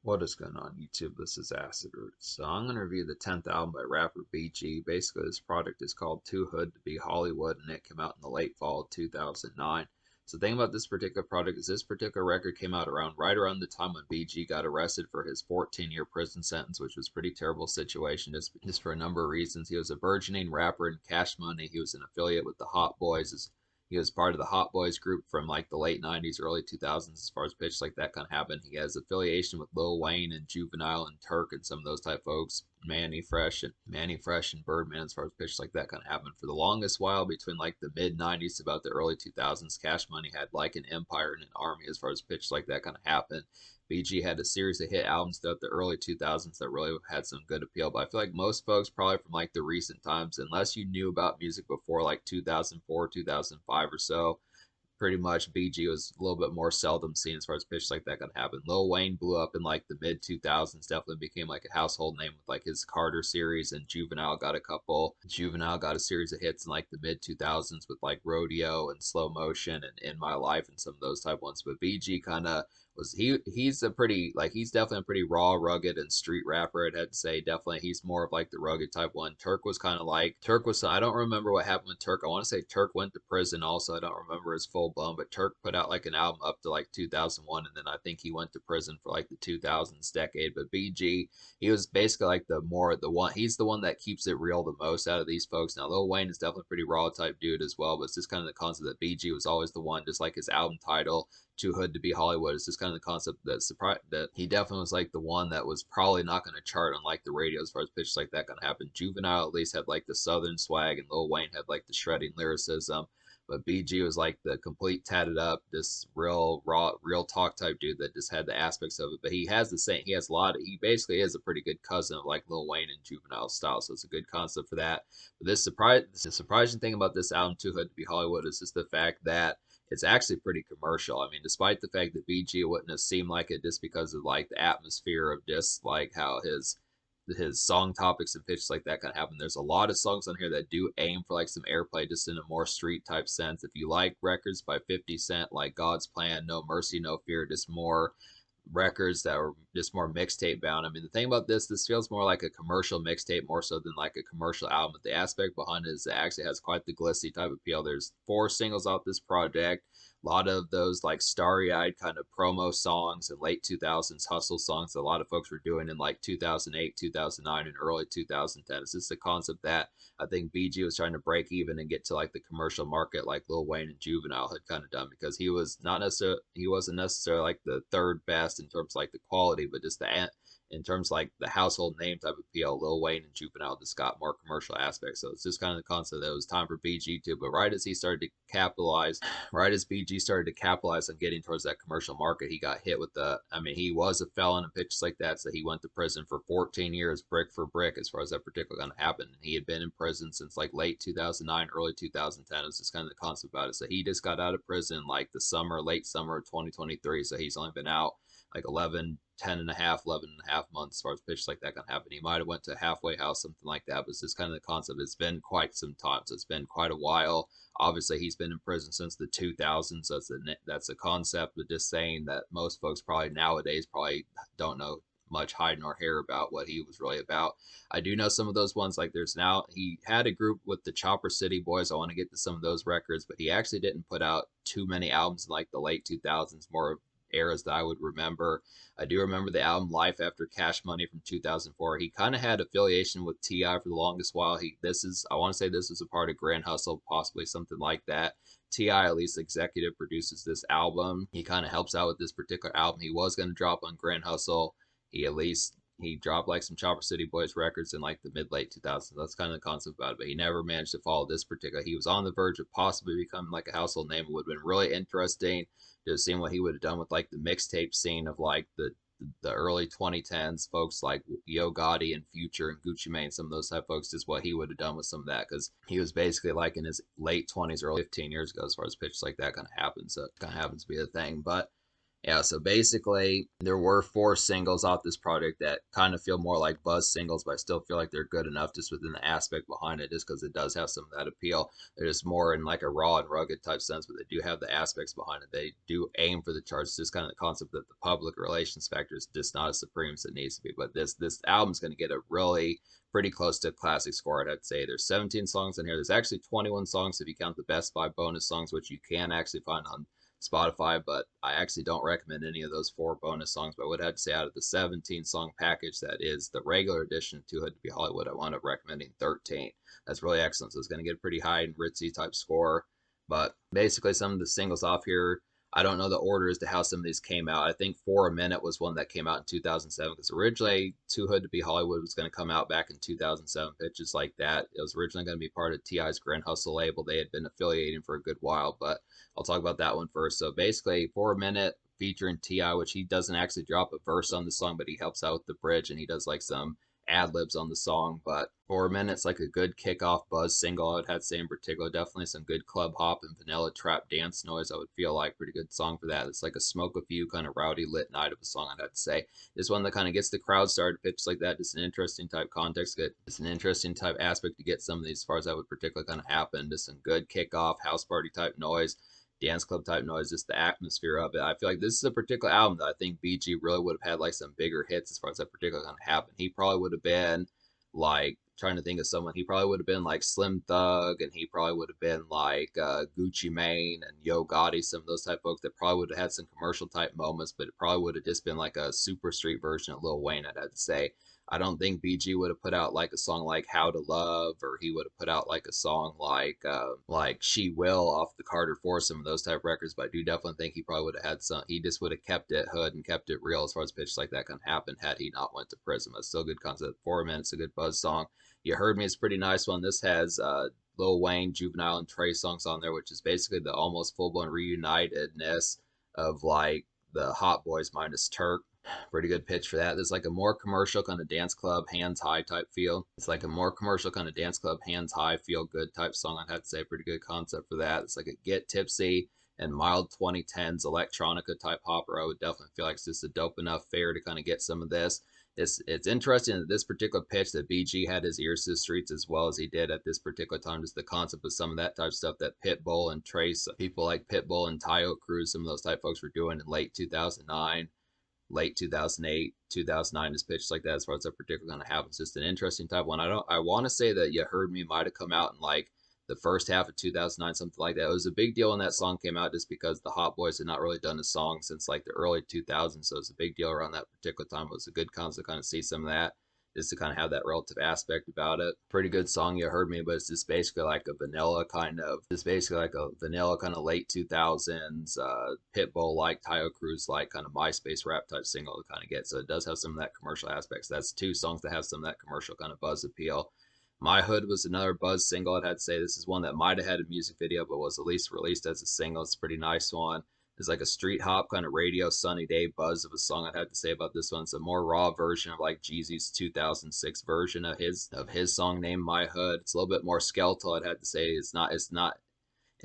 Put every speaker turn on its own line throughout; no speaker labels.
What is going on YouTube? This is Acid Roots. So I'm going to review the 10th album by rapper BG. Basically, this product is called Too Hood to Be Hollywood, and it came out in the late fall of 2009. So the thing about this particular product is this particular record came out right around the time when BG got arrested for his 14-year prison sentence, which was a pretty terrible situation just for a number of reasons. He was a burgeoning rapper in Cash Money. He was an affiliate with the Hot Boys. He was part of the Hot Boys group from like the late 90s, early 2000s as far as pitch like that kind of happened. He has affiliation with Lil Wayne and Juvenile and Turk and some of those type folks. Manny Fresh and Birdman as far as pitch like that kind of happened. For the longest while between like the mid 90s to about the early 2000s, Cash Money had like an empire and an army as far as pitch like that kind of happened. BG had a series of hit albums throughout the early 2000s that really had some good appeal. But I feel like most folks, probably from like the recent times, unless you knew about music before like 2004, 2005 or so, pretty much BG was a little bit more seldom seen as far as pitch like that can happen. Lil Wayne blew up in like the mid 2000s, definitely became like a household name with like his Carter series, and Juvenile got a series of hits in like the mid 2000s with like Rodeo and Slow Motion and In My Life and some of those type ones. But BG kind of he's definitely a pretty raw, rugged, and street rapper. I'd have to say definitely he's more of like the rugged type one. Turk was, I don't remember what happened with Turk. I want to say Turk went to prison also. I don't remember his full blown, but Turk put out like an album up to like 2001, and then I think he went to prison for like the 2000s decade. But BG, he was basically like the one. He's the one that keeps it real the most out of these folks. Now Lil Wayne is definitely a pretty raw type dude as well, but it's just kind of the concept that BG was always the one, just like his album title, Too Hood to Be Hollywood. It's just kind of the concept that he definitely was like the one that was probably not going to chart on like the radio as far as pitches like that going to happen. Juvenile at least had like the southern swag, and Lil Wayne had like the shredding lyricism. But BG was like the complete tatted up, this real raw, real talk type dude that just had the aspects of it. But he has the same. He has a lot of. He basically is a pretty good cousin of like Lil Wayne and Juvenile style. So it's a good concept for that. But the surprising thing about this album, Too Hood to Be Hollywood, is just the fact that it's actually pretty commercial. I mean, despite the fact that BG wouldn't have seemed like it just because of like the atmosphere of just like how his song topics and pitches like that kind of happen. There's a lot of songs on here that do aim for like some airplay just in a more street type sense. If you like records by 50 Cent, like God's Plan, No Mercy, No Fear, just more records that were just more mixtape bound. I mean, the thing about this feels more like a commercial mixtape more so than like a commercial album. But the aspect behind it is it actually has quite the glitzy type of appeal. There's 4 singles off this project. A lot of those like starry-eyed kind of promo songs and late 2000s hustle songs that a lot of folks were doing in like 2008, 2009, and early 2010. It's just the concept that I think BG was trying to break even and get to like the commercial market like Lil Wayne and Juvenile had kind of done, because he wasn't necessarily like the third best in terms of like the quality, but just in terms of like the household name type of appeal. Lil Wayne and Juvenile just got more commercial aspects. So it's just kind of the concept that it was time for BG to. But right as BG started to capitalize on getting towards that commercial market, he got hit with he was a felon and pitches like that, so he went to prison for 14 years, brick for brick, as far as that particular going to happen. And he had been in prison since like late 2009, early 2010. It was just kind of the concept about it. So he just got out of prison like late summer of 2023. So he's only been out like 11 and a half months as far as pitches like that can happen. He might have went to a halfway house, something like that, but it's just kind of the concept. It's been quite some time, so it's been quite a while. Obviously, he's been in prison since the 2000s, so that's a concept, but just saying that most folks probably nowadays probably don't know much hide nor hair about what he was really about. I do know some of those ones, like he had a group with the Chopper City Boys. I want to get to some of those records, but he actually didn't put out too many albums in like the late 2000s, more eras that I would remember. I do remember the album Life After Cash Money from 2004. He kind of had affiliation with T.I. for the longest while. I want to say this was a part of Grand Hustle, possibly something like that. T.I. at least executive produces this album. He kind of helps out with this particular album. He was going to drop on Grand Hustle. He dropped like some Chopper City Boys records in like the mid late 2000s. That's kind of the concept about it, but he never managed to follow this particular. He was on the verge of possibly becoming like a household name. It would have been really interesting to see what he would have done with like the mixtape scene of like the early 2010s folks like Yo Gotti and Future and Gucci Mane, some of those type folks, is what he would have done with some of that, because he was basically like in his late 20s, early 15 years ago as far as pitches like that kind of happens. So it kind of happens to be a thing. But Yeah, so basically, there were four singles off this project that kind of feel more like buzz singles, but I still feel like they're good enough just within the aspect behind it, just because it does have some of that appeal. They're just more in like a raw and rugged type sense, but they do have the aspects behind it. They do aim for the charts. It's just kind of the concept that the public relations factor is just not as supreme as it needs to be. But this album's going to get a really pretty close to a classic score, I'd say. There's 17 songs in here. There's actually 21 songs if you count the best five bonus songs, which you can actually find on Spotify, but I actually don't recommend any of those four bonus songs. But I would have to say out of the 17 song package that is the regular edition of Too Hood to Be Hollywood, I wound up recommending 13. That's really excellent. So it's going to get a pretty high and ritzy type score. But basically, some of the singles off here, I don't know the order as to how some of these came out. I think For a Minute was one that came out in 2007 because originally Too Hood to Be Hollywood was going to come out back in 2007, pitches like that. It was originally going to be part of T.I.'s Grand Hustle label. They had been affiliating for a good while, but I'll talk about that one first. So basically, For a Minute featuring T.I., which he doesn't actually drop a verse on the song, but he helps out with the bridge and he does like some ad libs on the song. But For a Minute's like a good kickoff buzz single, I would have to say in particular. Definitely some good club hop and vanilla trap dance noise, I would feel like. Pretty good song for that. It's like a smoke a few kind of rowdy lit night of a song, I'd have to say. This one that kind of gets the crowd started, pitches like that. Just an interesting type context. It's an interesting type aspect to get some of these as far as that would particularly kind of happen. Just some good kickoff, house party type noise, dance club type noise, just the atmosphere of it. I feel like this is a particular album that I think BG really would have had like some bigger hits as far as that particular kind of happened. He probably would have been like trying to think of someone. He probably would have been like Slim Thug, and he probably would have been like Gucci Mane and Yo Gotti, some of those type folks that probably would have had some commercial type moments, but it probably would have just been like a super street version of Lil Wayne, I'd have to say. I don't think BG would have put out like a song like How to Love, or he would have put out like a song like She Will off the Carter 4, some of those type records. But I do definitely think he probably would have had some. He just would have kept it hood and kept it real as far as pitches like that can happen had he not went to prison. But still a good concept. 4 minutes, a good buzz song. You Heard Me is a pretty nice one. This has Lil Wayne, Juvenile, and Trey songs on there, which is basically the almost full blown reunitedness of like the Hot Boys minus Turk. Pretty good pitch for that. There's like a more commercial kind of dance club, hands high type feel. It's like a more commercial kind of dance club, hands high, feel good type song. I'd have to say, pretty good concept for that. It's like a get tipsy and mild 2010s electronica type hopper. I would definitely feel like it's just a dope enough fare to kind of get some of this. It's interesting that this particular pitch that BG had his ears to the streets as well as he did at this particular time. Just the concept of some of that type of stuff that Pitbull and Trace, people like Pitbull and Tayo Cruz, some of those type folks were doing in late 2009, late 2008, 2009 is pitched like that as far as that particular kind of happens. Just an interesting type one. I want to say that You Heard Me might have come out in like the first half of 2009, something like that. It was a big deal when that song came out just because the Hot Boys had not really done a song since like the early 2000s. So it was a big deal around that particular time. It was a good concept to kind of see some of that, just to kind of have that relative aspect about it. Pretty good song, You Heard Me, but it's just basically like a vanilla kind of, just basically like a vanilla kind of late 2000s, Pitbull like, Tayo Cruz like kind of MySpace rap type single to kind of get. So it does have some of that commercial aspects. That's two songs that have some of that commercial kind of buzz appeal. My Hood was another buzz single. I'd have to say this is one that might have had a music video, but was at least released as a single. It's a pretty nice one. It's like a street hop kind of radio sunny day buzz of a song. I'd have to say about this one. It's a more raw version of like Jeezy's 2006 version of his song named My Hood. It's a little bit more skeletal. I'd have to say it's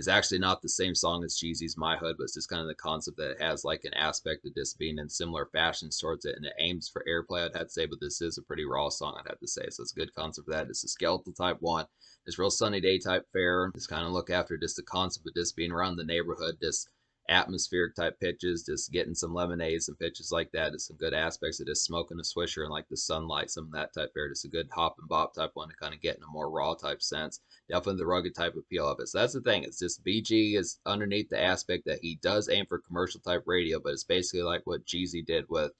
actually not the same song as Jeezy's My Hood, but it's just kind of the concept that it has like an aspect of just being in similar fashions towards it, and it aims for airplay, I'd have to say, but this is a pretty raw song, I'd have to say. So it's a good concept for that. It's a skeletal type one. It's real sunny day type fare. Just kind of look after just the concept of just being around the neighborhood, just atmospheric type pitches, just getting some lemonades and pitches like that. Just some good aspects of just smoking a swisher and like the sunlight, some of that type fare. Just a good hop and bop type one to kind of get in a more raw type sense. Definitely the rugged type appeal of it. So that's the thing. It's just BG is underneath the aspect that he does aim for commercial type radio, but it's basically like what Jeezy did with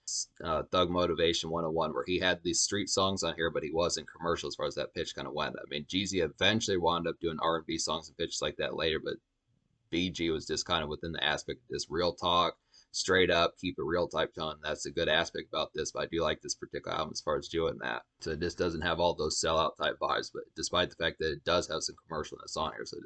Thug Motivation 101, where he had these street songs on here, but he wasn't commercial as far as that pitch kind of went. I mean, Jeezy eventually wound up doing R&B songs and pitches like that later, but BG was just kind of within the aspect of this real talk, straight up, keep it real type tone. That's a good aspect about this, but I do like this particular album as far as doing that. So it just doesn't have all those sellout type vibes, but despite the fact that it does have some commercialness on here, so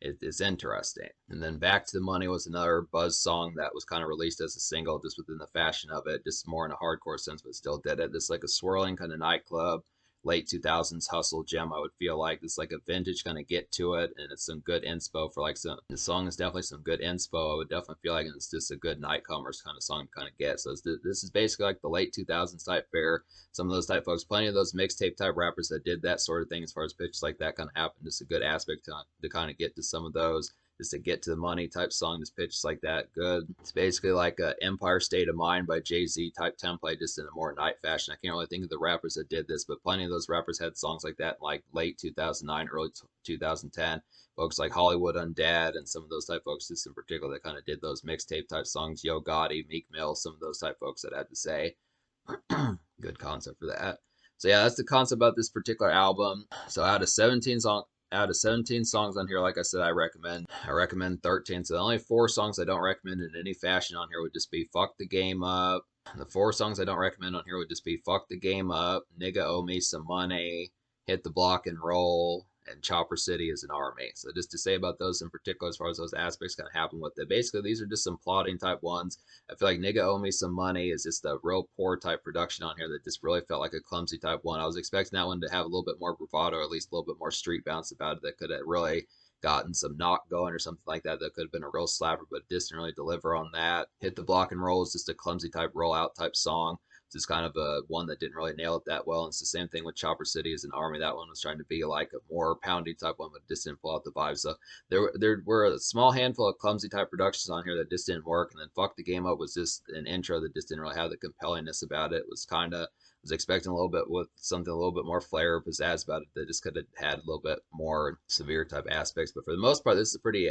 it's interesting. And then Back to the Money was another buzz song that was kind of released as a single, just within the fashion of it, just more in a hardcore sense, but still did it. This like a swirling kind of nightclub, late 2000s hustle gem. I would feel like it's like a vintage kind of get to it, and it's some good inspo for like some. The song is definitely some good inspo. I would definitely feel like it's just a good nightcomers kind of song to kind of get. So this is basically like the late 2000s type fare. Some of those type folks, plenty of those mixtape type rappers that did that sort of thing as far as pitches like that kind of happened. Just a good aspect to kind of get to some of those, just to get to the money type song, just pitches like that. Good. It's basically like a Empire State of Mind by Jay-Z type template, just in a more night fashion. I can't really think of the rappers that did this, but plenty of those rappers had songs like that in like late 2009, early 2010. Folks like Hollywood Undead and some of those type folks, just in particular, that kind of did those mixtape type songs. Yo Gotti, Meek Mill, some of those type folks that I had to say. Good concept for that. So yeah, that's the concept about this particular album. So out of 17 songs on here, like I said, I recommend 13. So the only 4 songs I don't recommend in any fashion on here would just be Fuck the Game Up. The 4 songs I don't recommend on here would just be Fuck the Game Up, Nigga Owe Me Some Money, Hit the Block and Roll, and Chopper City is an Army. So just to say about those in particular, as far as those aspects kind of happen with it, basically these are just some plotting type ones. I feel like Nigga Owe Me Some Money is just a real poor type production on here that just really felt like a clumsy type one. I was expecting that one to have a little bit more bravado, or at least a little bit more street bounce about it, that could have really gotten some knock going or something like that. That could have been a real slapper, but it didn't really deliver on that. Hit the Block and Roll is just a clumsy type rollout type song. It's kind of a one that didn't really nail it that well. And it's the same thing with Chopper City as an Army. That one was trying to be like a more poundy type one, but just didn't pull out the vibe. So there were a small handful of clumsy type productions on here that just didn't work. And then Fuck the Game Up was just an intro that just didn't really have the compellingness about it. It was kind of, was expecting a little bit with something a little bit more flair or pizzazz about it that just could have had a little bit more severe type aspects. But for the most part, this is a pretty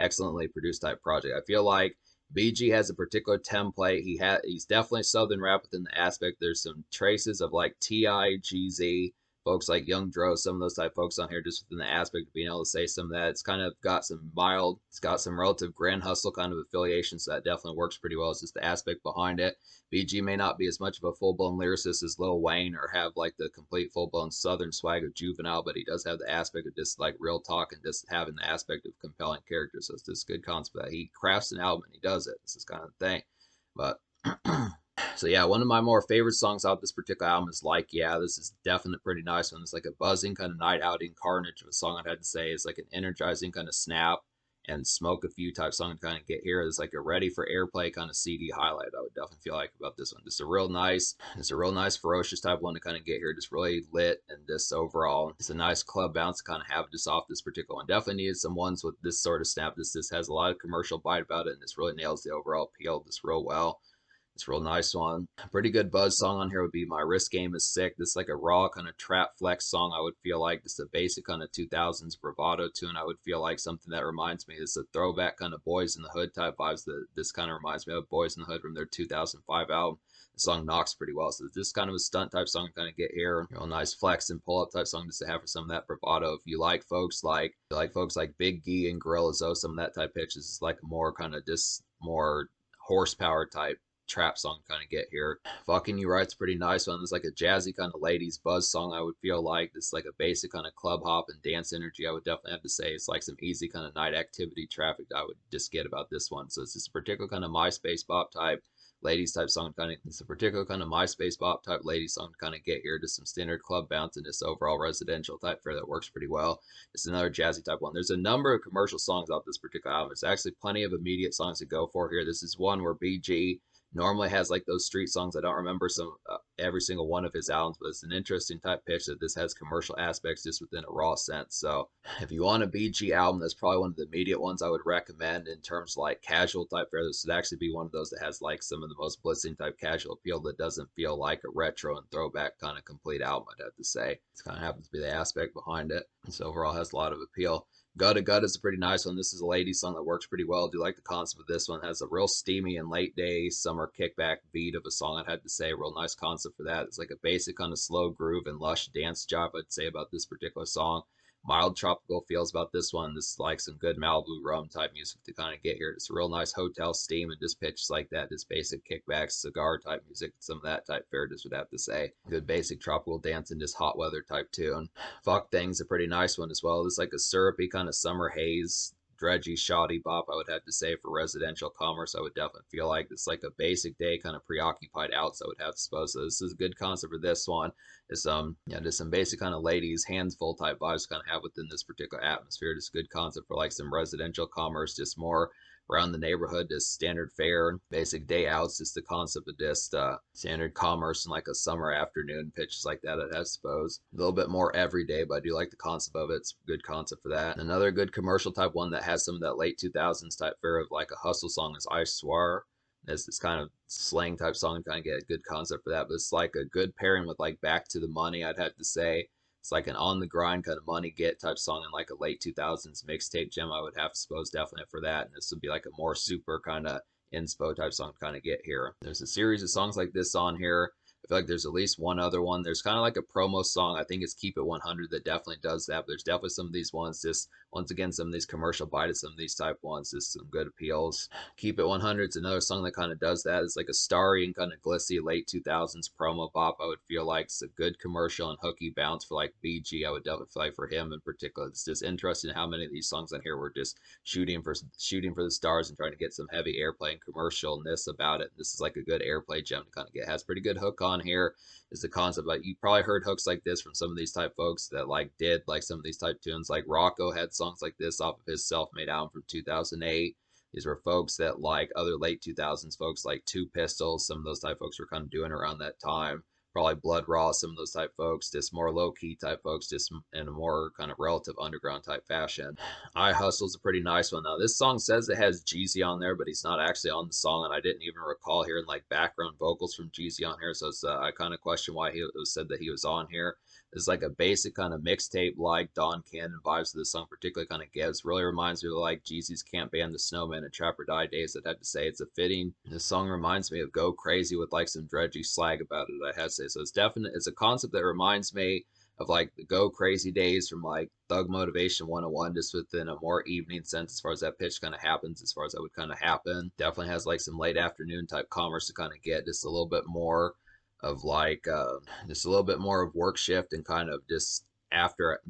excellently produced type project. I feel like BG has a particular template. He's definitely Southern rap within the aspect. There's some traces of like T.I., Jeezy, folks like Young Dro, some of those type folks on here, just within the aspect of being able to say some of that. It's kind of got some mild, it's got some relative Grand Hustle kind of affiliation, so that definitely works pretty well. It's just the aspect behind it. BG may not be as much of a full-blown lyricist as Lil Wayne, or have like the complete full-blown Southern swag of Juvenile, but he does have the aspect of just like real talk and just having the aspect of compelling characters. So it's just a good concept that he crafts an album and he does it. This is kind of the thing. But so yeah, one of my more favorite songs off this particular album is Like Yeah. This is definitely pretty nice one. It's like a buzzing kind of night outing carnage of a song, I'd have to say. It's like an energizing kind of snap and smoke a few type song to kind of get here. It's like a ready for airplay kind of CD highlight. I would definitely feel like about this one. Just a real nice, ferocious type one to kind of get here. Just really lit, and just overall, it's a nice club bounce to kind of have just off this particular one. Definitely needed some ones with this sort of snap. This has a lot of commercial bite about it, and this really nails the overall appeal just real well. It's a real nice one. A pretty good buzz song on here would be My Wrist Game Is Sick. This is like a raw kind of trap flex song, I would feel like. Just a basic kind of 2000s bravado tune. I would feel like something that reminds me. It's a throwback kind of Boys in the Hood type vibes that this kind of reminds me of. Boys in the Hood from their 2005 album. The song knocks pretty well. So this kind of a stunt type song to kind of get here. Real nice flex and pull up type song just to have for some of that bravado. If you like folks like Big Gee and Gorilla Zoe, some of that type pitches, it's like more kind of just more horsepower type trap song kind of get here. Fucking You Right's pretty nice one. It's like a jazzy kind of ladies buzz song, I would feel like. It's like a basic kind of club hop and dance energy, I would definitely have to say. It's like some easy kind of night activity traffic that I would just get about this one. So it's just a particular kind of MySpace bop type ladies type song kind of. It's a particular kind of MySpace bop type ladies song to kind of get here. Just some standard club bounce and just overall residential type fare that works pretty well. It's another jazzy type one. There's a number of commercial songs off this particular album. There's actually plenty of immediate songs to go for here. This is one where BG normally has like those street songs. I don't remember every single one of his albums, but it's an interesting type pitch that this has commercial aspects just within a raw sense. So if you want a BG album, that's probably one of the immediate ones I would recommend in terms of like casual type fare. This would actually be one of those that has like some of the most blitzing type casual appeal that doesn't feel like a retro and throwback kind of complete album, I'd have to say. It kind of happens to be the aspect behind it. So overall has a lot of appeal. Gutta Gutta is a pretty nice one. This is a ladies song that works pretty well. I do like the concept of this one. It has a real steamy and late day summer kickback beat of a song, I'd have to say. A real nice concept for that. It's like a basic kind of slow groove and lush dance job, I'd say, about this particular song. Mild tropical feels about this one. This is like some good Malibu rum type music to kind of get here. It's a real nice hotel steam and just pitches like that. Just basic kickbacks, cigar type music, some of that type fare, just would have to say. Good basic tropical dance and just hot weather type tune. Fuck Thing's a pretty nice one as well. It's like a syrupy kind of summer haze dredgy, shoddy bop, I would have to say, for residential commerce. I would definitely feel like it's like a basic day kind of preoccupied outs, I would have to suppose. So this is a good concept for this one. Is yeah, just some basic kind of ladies, hands full type vibes kind of have within this particular atmosphere. Just good concept for like some residential commerce, just more around the neighborhood, just standard fare, basic day outs, just the concept of just standard commerce and like a summer afternoon pitches like that, I suppose. A little bit more everyday, but I do like the concept of it. It's a good concept for that. And another good commercial type one that has some of that late 2000s type fare of like a hustle song is I Swear. It's this kind of slang type song, kind of get a good concept for that, but it's like a good pairing with like Back to the Money, I'd have to say. It's like an on the grind kind of money get type song in like a late 2000s mixtape gem, I would have to suppose, definitely for that. And this would be like a more super kind of inspo type song to kind of get here. There's a series of songs like this on here. I feel like there's at least one other one. There's kind of like a promo song. I think it's Keep It 100 that definitely does that. But there's definitely some of these ones, just once again, some of these commercial bites, some of these type ones, just some good appeals. Keep It 100 is another song that kind of does that. It's like a starry and kind of glitzy late 2000s promo bop. I would feel like it's a good commercial and hooky bounce for like BG. I would definitely feel like for him in particular. It's just interesting how many of these songs on here were just shooting for the stars and trying to get some heavy airplay and commercialness about it. This is like a good airplay gem to kind of get. It has pretty good hook on here. Is the concept like you probably heard hooks like this from some of these type folks that like did like some of these type tunes. Like Rocco had songs like this off of his self-made album from 2008. These were folks that like other late 2000s folks like Two Pistols. Some of those type folks were kind of doing around that time. Probably Blood Raw, some of those type folks, just more low key type folks, just in a more kind of relative underground type fashion. I Hustle's a pretty nice one. Now, this song says it has Jeezy on there, but he's not actually on the song, and I didn't even recall hearing like background vocals from Jeezy on here, so it's, I kind of question why it was said that he was on here. It's like a basic kind of mixtape like Don Cannon vibes that this song particularly kind of gives. Really reminds me of like Jeezy's Can't Ban the Snowman and Trap or Die days. I'd have to say it's a fitting. This song reminds me of Go Crazy with like some dredgy slag about it, I have to say. So it's a concept that reminds me of like the Go Crazy days from like Thug Motivation 101, just within a more evening sense as far as that pitch kind of happens, as far as that would kind of happen. Definitely has like some late afternoon type commerce to kind of get just a little bit more of like just a little bit more of work shift and kind of just after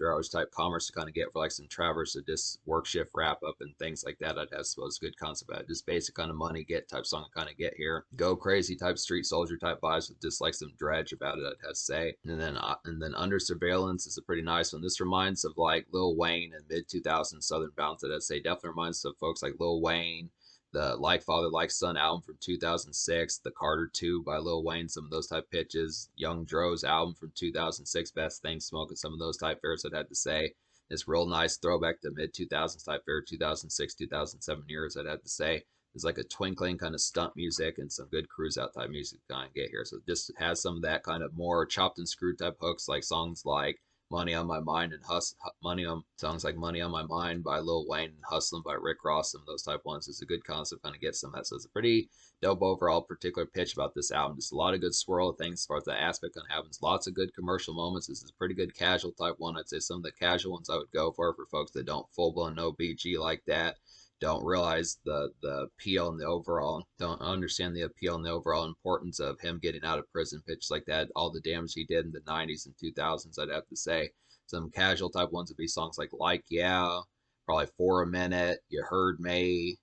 hours type commerce to kind of get for like some traverse to just work shift wrap up and things like that. I'd have suppose good concept at just basic kind of money get type song kind of get here. Go Crazy type street soldier type vibes with just like some dredge about it, I'd have to say. And then Under Surveillance is a pretty nice one. This reminds of like Lil Wayne and mid 2000s Southern Bounce, I'd say. Definitely reminds of folks like Lil Wayne, the Like Father Like Son album from 2006, the Carter 2 by Lil Wayne, some of those type pitches, Young Dro's album from 2006, Best Thing Smoking, some of those type fares, I'd have to say. It's real nice throwback to mid 2000s type fare, 2006, 2007 years, I'd have to say. There's like a twinkling kind of stunt music and some good cruise out type music to kind of get here. So it just has some of that kind of more chopped and screwed type hooks, like songs like Money on My Mind and songs like Money on My Mind by Lil Wayne and Hustlin' by Rick Ross, some of those type ones. It's a good concept, kind of get some of that. So it's a pretty dope overall particular pitch about this album. Just a lot of good swirl of things as far as that aspect kind of happens. Lots of good commercial moments. This is a pretty good casual type one. I'd say some of the casual ones I would go for folks that don't full blown know BG like that, don't realize the appeal and the overall, don't understand the appeal and the overall importance of him getting out of prison, pitch like that, all the damage he did in the 90s and 2000s, I'd have to say. Some casual type ones would be songs like Yeah, probably For a Minute, You Heard Me,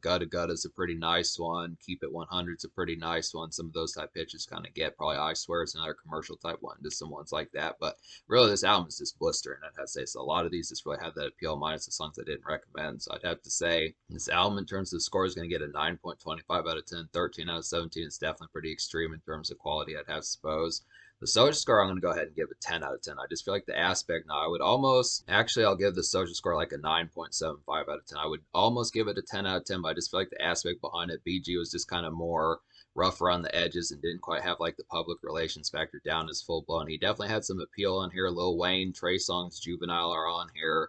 Gutta Gutta is a pretty nice one. Keep It 100 is a pretty nice one. Some of those type pitches kind of get. Probably I Swear is another commercial type one. Just some ones like that. But really, this album is just blistering, I'd have to say. So a lot of these just really have that appeal, minus the songs I didn't recommend. So I'd have to say this album, in terms of the score, is going to get a 9.25 out of 10, 13 out of 17. It's definitely pretty extreme in terms of quality, I'd have to suppose. The social score, I'm going to go ahead and give a 10 out of 10. I just feel like the aspect, now I would almost, actually, I'll give the social score like a 9.75 out of 10. I would almost give it a 10 out of 10, but I just feel like the aspect behind it, BG was just kind of more rough around the edges and didn't quite have like the public relations factor down as full blown. He definitely had some appeal on here. Lil Wayne, Trey Songz, Juvenile are on here.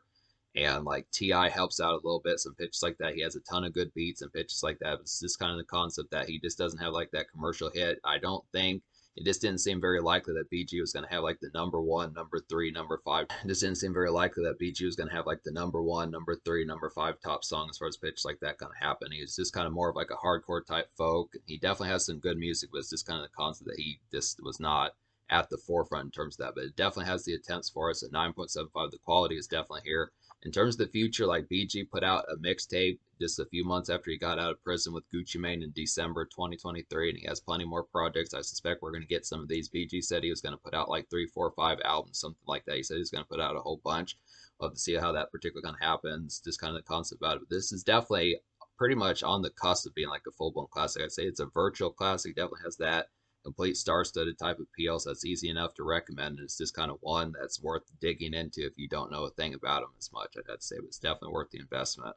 And like T.I. helps out a little bit, some pitches like that. He has a ton of good beats and pitches like that. It's just kind of the concept that he just doesn't have like that commercial hit. I don't think it just didn't seem very likely that BG was going to have like the number one, number three, number five. It just didn't seem very likely that BG was going to have like the number one, number three, number five top song as far as pitch like that kind of happen. He was just kind of more of like a hardcore type folk. He definitely has some good music, but it's just kind of the concept that he just was not at the forefront in terms of that. But it definitely has the attempts for us at 9.75. The quality is definitely here. In terms of the future, like BG put out a mixtape just a few months after he got out of prison with Gucci Mane in December 2023, and he has plenty more projects. I suspect we're going to get some of these. BG said he was going to put out like 3, 4, 5 albums, something like that. He said he's going to put out a whole bunch. We'll have to see how that particular kind of happens. Just kind of the concept about it. But this is definitely pretty much on the cusp of being like a full blown classic. I'd say it's a virtual classic. Definitely has that complete star-studded type of appeal, so that's easy enough to recommend. And it's just kind of one that's worth digging into if you don't know a thing about them as much. I'd have to say, but it's definitely worth the investment.